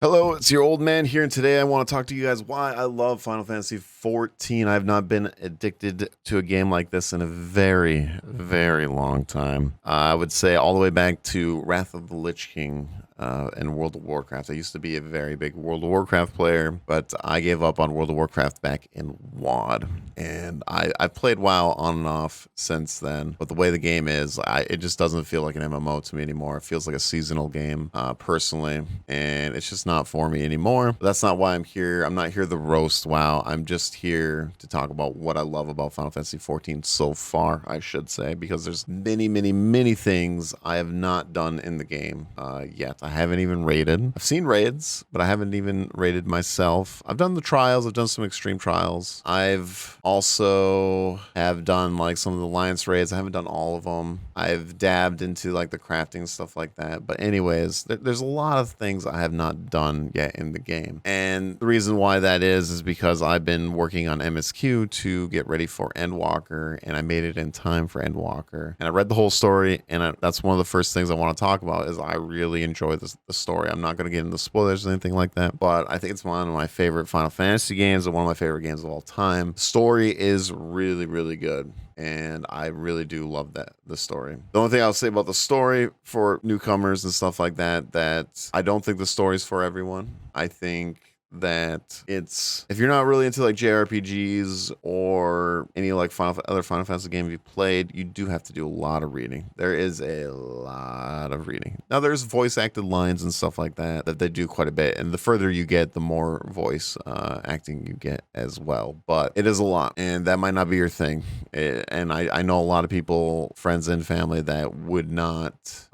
Hello, it's your old man here, and today I want to talk to you guys why I love Final Fantasy 14. I've not been addicted to a game like this in a very, very long time. I would say all the way back to Wrath of the Lich King and World of Warcraft. I used to be a very big World of Warcraft player, but I gave up on World of Warcraft back in WoD. And I've played WoW on and off since then, but the way the game is, it just doesn't feel like an MMO to me anymore. It feels like a seasonal game, personally, and it's just not for me anymore. But that's not why I'm here. I'm not here to roast WoW. I'm just here to talk about what I love about Final Fantasy 14 so far, I should say, because there's many things I have not done in the game yet. I haven't even raided. I've seen raids, but I haven't even raided myself. I've done the trials. I've done some extreme trials. I've also have done like some of the alliance raids. I haven't done all of them. I've dabbed into like the crafting stuff like that. But anyways, there's a lot of things I have not done yet in the game. And the reason why that is because I've been working on MSQ to get ready for Endwalker, and I made it in time for Endwalker. And I read the whole story, and that's one of the first things I want to talk about is I really enjoy the story. I'm not going to get into spoilers or anything like that, but I think it's one of my favorite Final Fantasy games and one of my favorite games of all time. The story is really good, and I really do love the story. The only thing I'll say about the story for newcomers and stuff like that I don't think the story's for everyone. I think that it's, if you're not really into like JRPGs or any like other Final Fantasy games you've played, you do have to do a lot of reading. There is a lot of reading. Now there's voice acted lines and stuff like that they do quite a bit, and the further you get, the more voice acting you get as well. But it is a lot, and that might not be your thing. And I know a lot of people, friends and family, that would not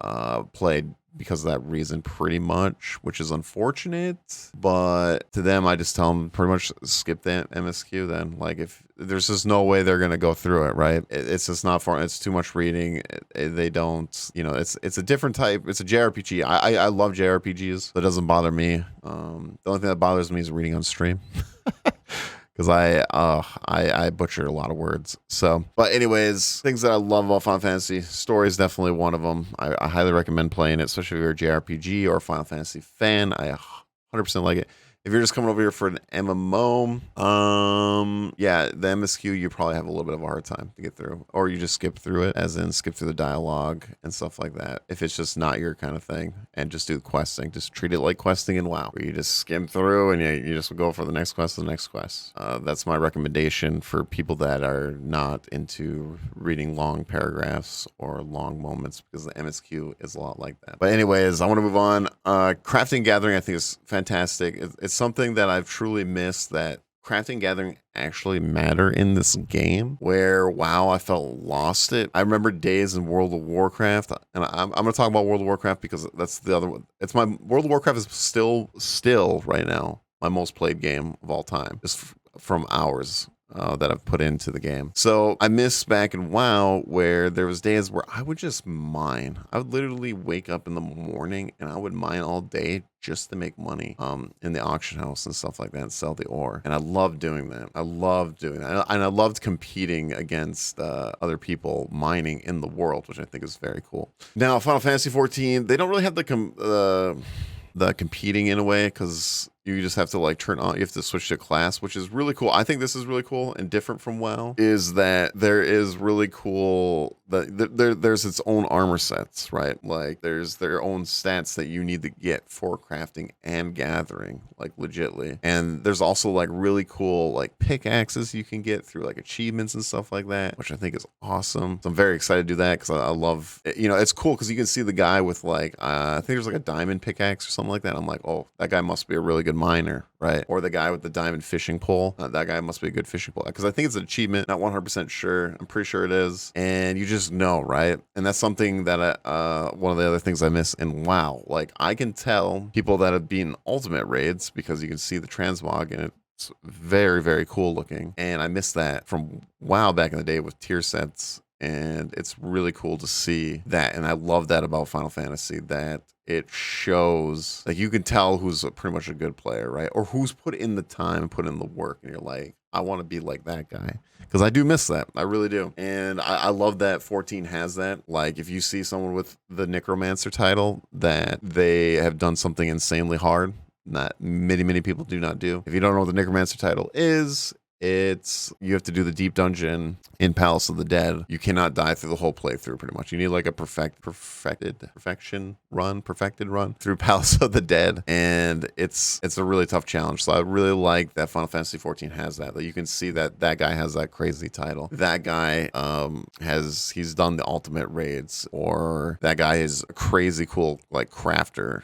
play because of that reason pretty much, which is unfortunate. But to them, I just tell them pretty much skip that MSQ then. Like, if there's just no way they're going to go through it, right? It's just not for, it's too much reading. They don't, you know, it's a different type. It's a JRPG. I love JRPGs. That doesn't bother me. The only thing that bothers me is reading on stream. Because I butcher a lot of words. So, but anyways, things that I love about Final Fantasy, story is definitely one of them. I highly recommend playing it, especially if you're a JRPG or a Final Fantasy fan. I 100% like it. If you're just coming over here for an MMO, yeah, the MSQ, you probably have a little bit of a hard time to get through, or you just skip through it, as in skip through the dialogue and stuff like that. If it's just not your kind of thing, and just do questing, just treat it like questing in WoW, where you just skim through and you just go for the next quest, That's my recommendation for people that are not into reading long paragraphs or long moments, because the MSQ is a lot like that. But anyways, I want to move on. Crafting Gathering, I think, is fantastic. It's something that I've truly missed, that crafting gathering actually matter in this game, where WoW, I felt lost it. I remember days in World of Warcraft, and I'm going to talk about World of Warcraft because that's the other one. It's my World of Warcraft is still right now my most played game of all time, just from hours that I've put into the game. So I miss back in WoW where there was days where I would just mine. I would literally wake up in the morning and I would mine all day just to make money in the auction house and stuff like that, and sell the ore. And I loved doing that. And I loved competing against other people mining in the world, which I think is very cool. Now, Final Fantasy 14, they don't really have the competing in a way, because you just have to like turn on, you have to switch to class, which is really cool. I think this is really cool and different from WoW, is that there is really cool that there's its own armor sets, right? Like there's their own stats that you need to get for crafting and gathering, like legitly. And there's also like really cool like pickaxes you can get through like achievements and stuff like that, which I think is awesome. So I'm very excited to do that, because I love, you know, it's cool because you can see the guy with like, I think there's like a diamond pickaxe or something like that. I'm like, oh, that guy must be a really good miner, right? Or the guy with the diamond fishing pole, that guy must be a good fishing pole, because I think it's an achievement, not 100% sure. I'm pretty sure it is, and you just know, right? And that's something that one of the other things I miss in WoW. Like, I can tell people that have beaten ultimate raids because you can see the transmog, and it's very cool looking, and I miss that from WoW back in the day with tier sets. And it's really cool to see that. And I love that about Final Fantasy, that it shows, like, you can tell who's pretty much a good player, right? Or who's put in the time and put in the work. And you're like, I want to be like that guy. Because I do miss that. I really do. And I love that 14 has that. Like, if you see someone with the Necromancer title, that they have done something insanely hard, not many people do not do. If you don't know what the Necromancer title is, you have to do the deep dungeon in Palace of the Dead. You cannot die through the whole playthrough pretty much. You need like a perfected run through Palace of the Dead, and it's a really tough challenge. So I really like that Final Fantasy 14 has that you can see that guy has that crazy title. That guy he's done the ultimate raids, or that guy is a crazy cool like crafter,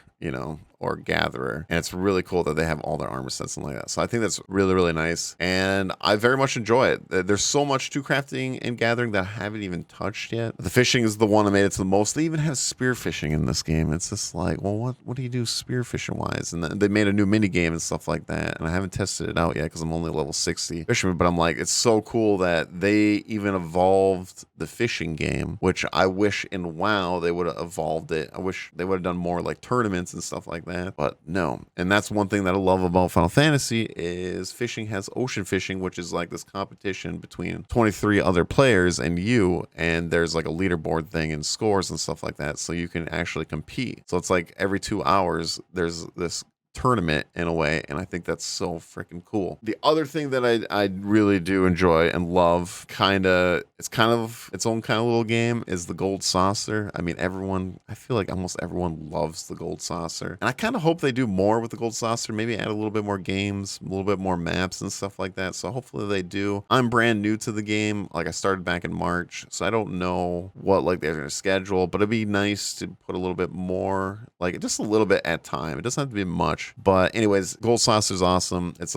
or gatherer, and it's really cool that they have all their armor sets and like that. So I think that's really nice, and I very much enjoy it. There's so much to crafting and gathering that I haven't even touched yet. The fishing is the one that made it to the most. They even have spear fishing in this game. It's just like, well, what do you do spear fishing wise? And they made a new mini game and stuff like that, and I haven't tested it out yet because I'm only level 60 fisherman. But I'm like, it's so cool that they even evolved the fishing game, which I wish in WoW they would have evolved it. I wish they would have done more like tournaments and stuff like that. But no. And that's one thing that I love about Final Fantasy is fishing has ocean fishing, which is like this competition between 23 other players and you, and there's like a leaderboard thing and scores and stuff like that, so you can actually compete. So it's like every 2 hours there's this tournament in a way, and I think that's so freaking cool. The other thing that I really do enjoy and love, it's kind of its own kind of little game, is the gold saucer. I mean, I feel like almost everyone loves the gold saucer, and I kind of hope they do more with the gold saucer, maybe add a little bit more games, a little bit more maps and stuff like that. So hopefully they do. I'm brand new to the game. Like, I started back in March, so I don't know what like they're gonna schedule, but it'd be nice to put a little bit more, like just a little bit at time. It doesn't have to be much. But anyways, Gold Saucer is awesome. It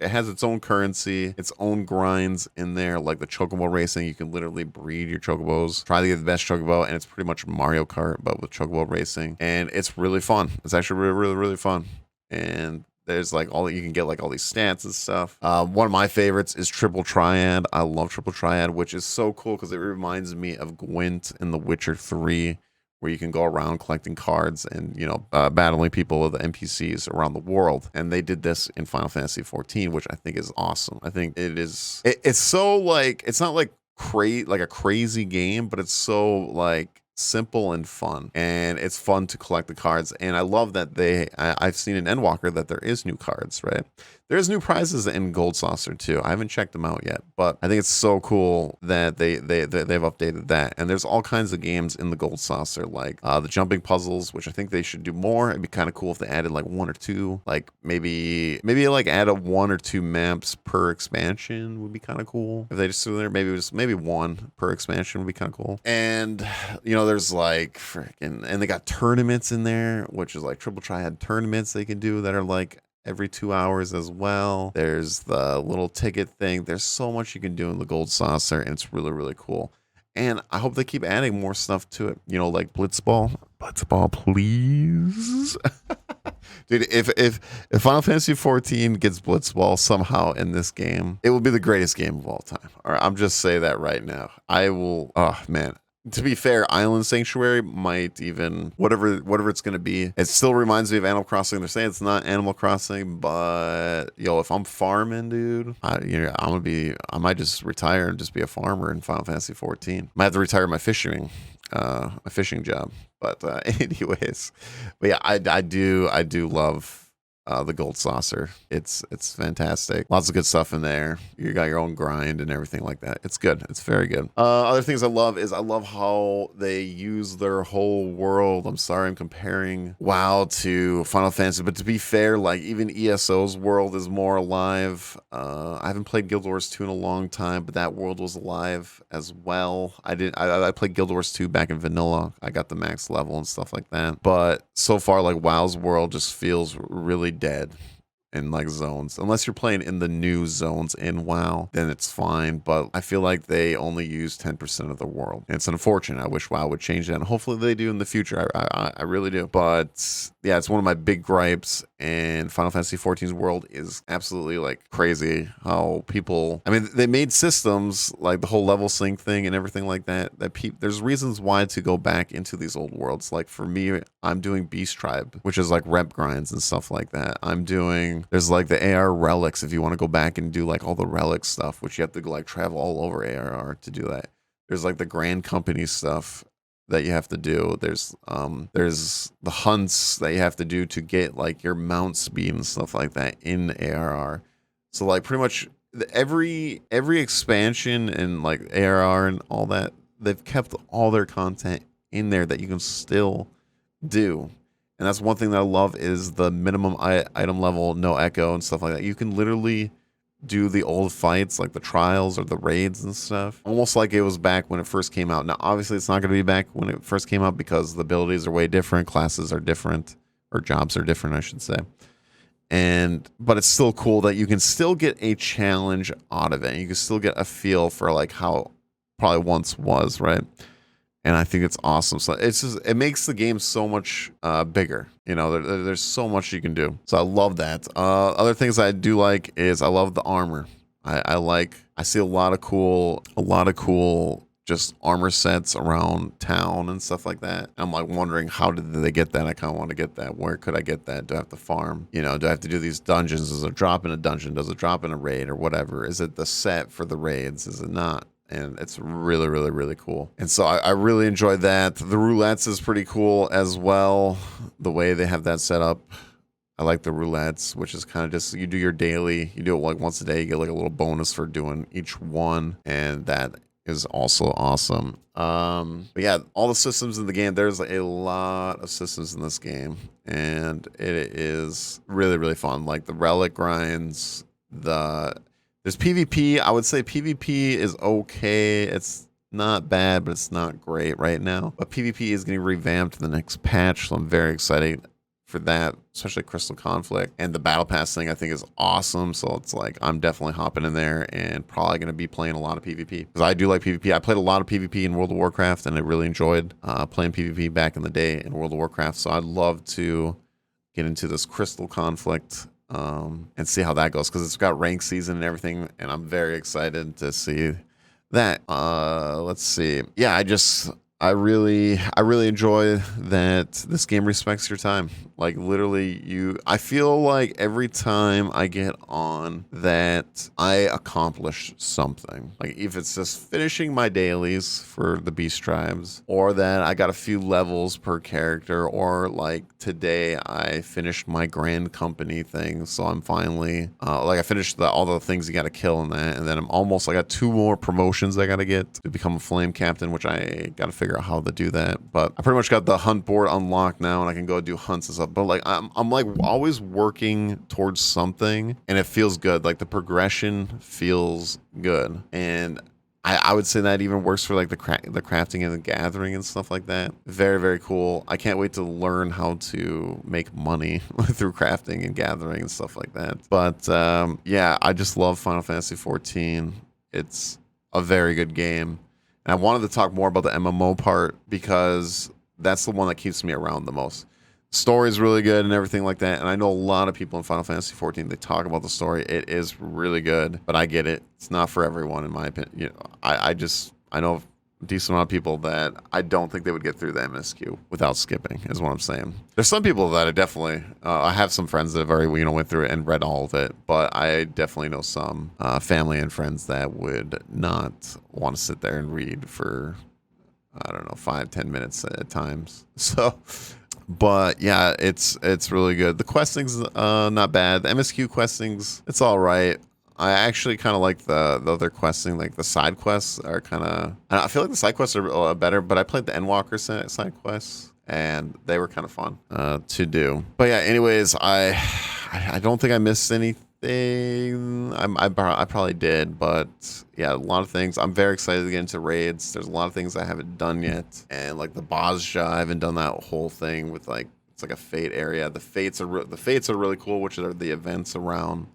has its own currency, its own grinds in there, like the chocobo racing. You can literally breed your chocobos, try to get the best chocobo, and it's pretty much Mario Kart, but with chocobo racing. And it's really fun. It's actually really fun. And there's like you can get like all these stats and stuff. One of my favorites is Triple Triad. I love Triple Triad, which is so cool because it reminds me of Gwent in The Witcher 3. Where you can go around collecting cards and, battling people with the NPCs around the world. And they did this in Final Fantasy 14, which I think is awesome. I think it's so like, it's not like a crazy game, but it's so like simple and fun, and it's fun to collect the cards. And I love that I've seen in Endwalker that there is new cards, right? There's new prizes in Gold Saucer too. I haven't checked them out yet, but I think it's so cool that they've updated that. And there's all kinds of games in the Gold Saucer, like the jumping puzzles, which I think they should do more. It'd be kind of cool if they added like 1 or 2, like maybe like add a 1 or 2 maps per expansion would be kind of cool. If they just threw there, maybe 1 per expansion would be kind of cool. And there's like freaking, and they got tournaments in there, which is like Triple Triad tournaments they can do that are like every 2 hours as well. There's the little ticket thing. There's so much you can do in the Gold Saucer, and it's really cool. And I hope they keep adding more stuff to it. Like Blitzball. Blitzball, please. Dude, if Final Fantasy 14 gets Blitzball somehow in this game, it will be the greatest game of all time. All right, I'm just saying that right now. I will. Oh man. To be fair, Island Sanctuary might even, whatever it's going to be, it still reminds me of Animal Crossing. They're saying it's not Animal Crossing, but if I'm farming, dude, I might just retire and just be a farmer in Final Fantasy 14. Might have to retire my fishing job. But anyways, but yeah, I do love the Gold Saucer. It's fantastic. Lots of good stuff in there. You got your own grind and everything like that. It's good. It's very good. Other things I love how they use their whole world. I'm sorry I'm comparing WoW to Final Fantasy, but to be fair, like even ESO's world is more alive. I haven't played Guild Wars 2 in a long time, but that world was alive as well. I played Guild Wars 2 back in vanilla. I got the max level and stuff like that. But so far, like WoW's world just feels really dead in like zones. Unless you're playing in the new zones in WoW, then it's fine. But I feel like they only use 10% of the world. And it's unfortunate. I wish WoW would change that. And hopefully they do in the future. I really do. But yeah, it's one of my big gripes. And Final Fantasy XIV's world is absolutely like crazy how people, I mean, they made systems like the whole level sync thing and everything like that, there's reasons why to go back into these old worlds. Like for me, I'm doing Beast Tribe, which is like rep grinds and stuff like that. There's like the AR relics if you want to go back and do like all the relic stuff, which you have to like travel all over ARR to do that. There's like the Grand Company stuff that you have to do. There's the hunts that you have to do to get like your mount speed and stuff like that in ARR. So like pretty much every expansion and like ARR and all that, they've kept all their content in there that you can still do. And that's one thing that I love is the minimum item level, no echo and stuff like that. You can literally do the old fights like the trials or the raids and stuff, almost like it was back when it first came out. Now, obviously, it's not going to be back when it first came out because the abilities are way different, classes are different, or jobs are different, I should say. But it's still cool that you can still get a challenge out of it. You can still get a feel for like how probably once was, right? And I think it's awesome. So it makes the game so much bigger. You know, there's so much you can do. So I love that. Other things I do like is I love the armor. I see a lot of cool just armor sets around town and stuff like that. I'm like wondering how did they get that? I kind of want to get that. Where could I get that? Do I have to farm? You know, do I have to do these dungeons? Does it drop in a dungeon? Does it drop in a raid or whatever? Is it the set for the raids? Is it not? And it's really, really, really cool. And so I really enjoyed that. The roulettes is pretty cool as well. The way they have that set up. I like the roulettes, which is kind of just, you do your daily, you do it like once a day, you get like a little bonus for doing each one. And that is also awesome. But yeah, all the systems in the game, there's a lot of systems in this game. And it is really, really fun. Like the relic grinds, there's PvP. I would say PvP is okay. It's not bad, but it's not great right now. But PvP is getting revamped in the next patch, so I'm very excited for that, especially Crystal Conflict. And the Battle Pass thing I think is awesome, so it's like I'm definitely hopping in there and probably going to be playing a lot of PvP. Because I do like PvP. I played a lot of PvP in World of Warcraft, and I really enjoyed playing PvP back in the day in World of Warcraft, so I'd love to get into this Crystal Conflict and see how that goes because it's got rank season and everything, and I'm very excited to see that. Let's see. Yeah, I really enjoy that this game respects your time. Like literally I feel like every time I get on that I accomplish something. Like if it's just finishing my dailies for the Beast Tribes, or that I got a few levels per character, or like today I finished my Grand Company thing. So I'm finally like I finished all the things you got to kill in that, and then I got 2 more promotions I got to get to become a Flame Captain, which I got to figure out how to do that. But I pretty much got the hunt board unlocked now, and I can go do hunts and stuff. But like I'm like always working towards something, and it feels good. Like the progression feels good, and I would say that even works for like the crafting and the gathering and stuff like that. Very, very cool. I can't wait to learn how to make money through crafting and gathering and stuff like that. But yeah, I just love Final Fantasy 14. It's a very good game. And I wanted to talk more about the MMO part because that's the one that keeps me around the most. Story is really good and everything like that. And I know a lot of people in Final Fantasy 14, they talk about the story. It is really good, but I get it. It's not for everyone, in my opinion. You know, I know a decent amount of people that I don't think they would get through the MSQ without skipping, is what I'm saying. There's some people that I definitely, I have some friends that have already, went through it and read all of it, but I definitely know some family and friends that would not want to sit there and read for, I don't know, 5-10 minutes at times. So, but yeah, it's really good. The questing's not bad. The MSQ questing's, it's all right. I actually kind of like the other questing, like the side quests are kind of, I feel like the side quests are better, but I played the endwalker side quests and they were kind of fun to do. But yeah, anyways, I don't think I missed anything. I probably did, but yeah, a lot of things. I'm very excited to get into raids. There's a lot of things I haven't done yet, and like the Bozja, I haven't done that whole thing with like, it's like a fate area. The fates are really cool, which are the events around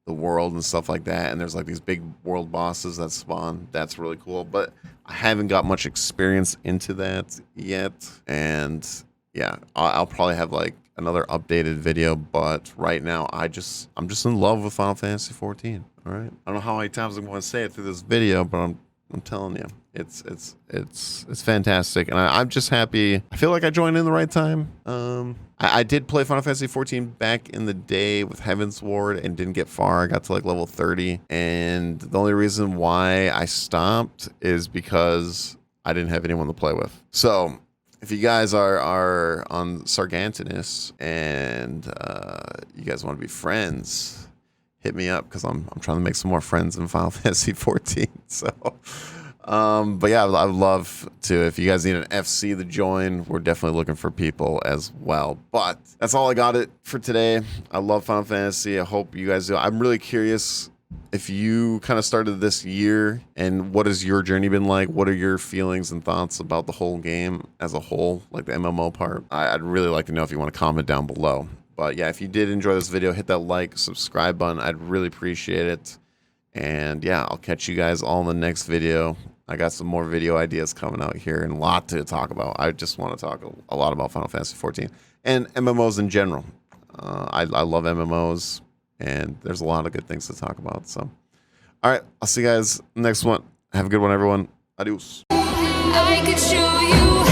the world and stuff like that. And there's like these big world bosses that spawn. That's really cool, but I haven't got much experience into that yet. And yeah, I'll probably have like another updated video, but right now I'm just in love with Final Fantasy 14. All right, I don't know how many times I'm going to say it through this video, but I'm telling you, it's fantastic, and I'm just happy. I feel like I joined in the right time. I did play Final Fantasy 14 back in the day with Heaven's Ward and didn't get far. I got to like level 30, and the only reason why I stopped is because I didn't have anyone to play with. So if you guys are on Sargantinus and you guys want to be friends, hit me up because I'm trying to make some more friends in Final Fantasy 14. So, but yeah, I would love to. If you guys need an FC to join, we're definitely looking for people as well. But that's all I got it for today. I love Final Fantasy. I hope you guys do. I'm really curious if you kind of started this year, and what has your journey been like? What are your feelings and thoughts about the whole game as a whole, like the MMO part? I'd really like to know if you want to comment down below. But yeah, if you did enjoy this video, hit that like, subscribe button. I'd really appreciate it. And yeah, I'll catch you guys all in the next video. I got some more video ideas coming out here and a lot to talk about. I just want to talk a lot about Final Fantasy 14 and MMOs in general. I love MMOs. And there's a lot of good things to talk about. So, all right, I'll see you guys next one. Have a good one, everyone. Adios. I could show you